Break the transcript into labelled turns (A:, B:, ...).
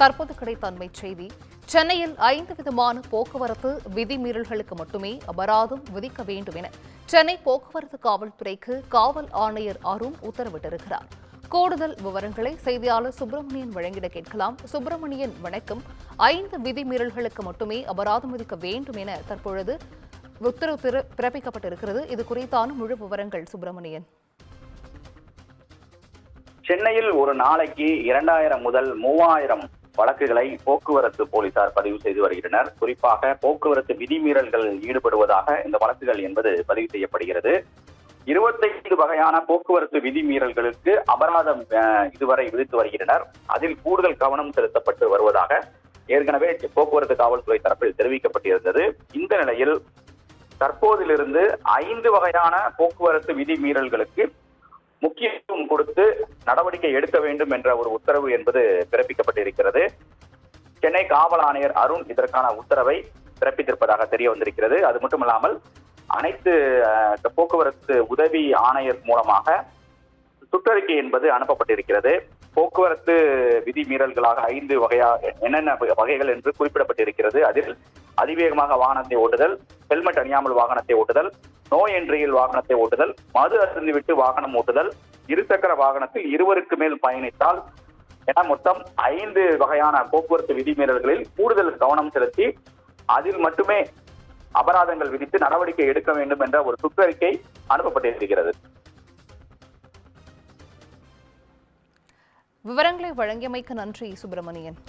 A: தற்போது கிடைத்த அண்மைச் செய்தி. சென்னையில் 5 விதமான போக்குவரத்து விதிமீறல்களுக்கு மட்டுமே அபராதம் விதிக்க வேண்டும் என சென்னை போக்குவரத்து காவல்துறைக்கு காவல் ஆணையர் அருண் உத்தரவிட்டிருக்கிறார். கூடுதல் விவரங்களை செய்தியாளர் சுப்பிரமணியன் வழங்கிட கேட்கலாம். சுப்பிரமணியன், வணக்கம். 5 விதிமீறல்களுக்கு மட்டுமே அபராதம் விதிக்க வேண்டும் என தற்பொழுது உத்தரவு பிறப்பிக்கப்பட்டிருக்கிறது. இது குறித்தான முழு விவரங்கள் சுப்பிரமணியன்.
B: சென்னையில் ஒரு நாளைக்கு 2000 முதல் 3000 வழக்குகளை போக்குவரத்து போலீசார் பதிவு செய்து வருகின்றனர். குறிப்பாக போக்குவரத்து விதிமீறல்கள் ஈடுபடுவதாக இந்த வழக்குகள் என்பது பதிவு செய்யப்படுகிறது. 25 வகையான போக்குவரத்து விதிமீறல்களுக்கு அபராதம் இதுவரை விதித்து வருகின்றனர். அதில் கூடுதல் கவனம் செலுத்தப்பட்டு வருவதாக ஏற்கனவே போக்குவரத்து காவல்துறை தரப்பில் தெரிவிக்கப்பட்டிருந்தது. இந்த நிலையில் தற்போதிலிருந்து 5 வகையான போக்குவரத்து விதிமீறல்களுக்கு முக்கியத்துவம் கொடுத்து நடவடிக்கை எடுக்க வேண்டும் என்ற ஒரு உத்தரவு என்பது பிறப்பிக்கப்பட்டிருக்கிறது. சென்னை காவல் ஆணையர் அருண் இதற்கான உத்தரவை பிறப்பித்திருப்பதாக தெரிய வந்திருக்கிறது. அது மட்டுமல்லாமல் அனைத்து போக்குவரத்து உதவி ஆணையர் மூலமாக சுற்றறிக்கை என்பது அனுப்பப்பட்டிருக்கிறது. போக்குவரத்து விதிமீறல்களாக 5 என்னென்ன வகைகள் என்று குறிப்பிடப்பட்டிருக்கிறது. அதில் அதிவேகமாக வாகனத்தை ஓட்டுதல், ஹெல்மெட் அணியாமல் வாகனத்தை ஓட்டுதல், நோ என்ட்ரியில் வாகனத்தை ஓட்டுதல், மது அருந்திவிட்டு வாகனம் ஓட்டுதல், இருசக்கர வாகனத்தில் 2 மேல் பயணித்தால் என மொத்தம் 5 வகையான போக்குவரத்து விதிமீறல்களில் கூடுதல் கவனம் செலுத்தி அதில் மட்டுமே அபராதங்கள் விதித்து நடவடிக்கை எடுக்க வேண்டும் என்ற ஒரு சுற்றறிக்கை அனுப்பப்பட்டிருக்கிறது.
A: விவரங்களை வழங்கியமைக்கு நன்றி சுப்பிரமணியன்.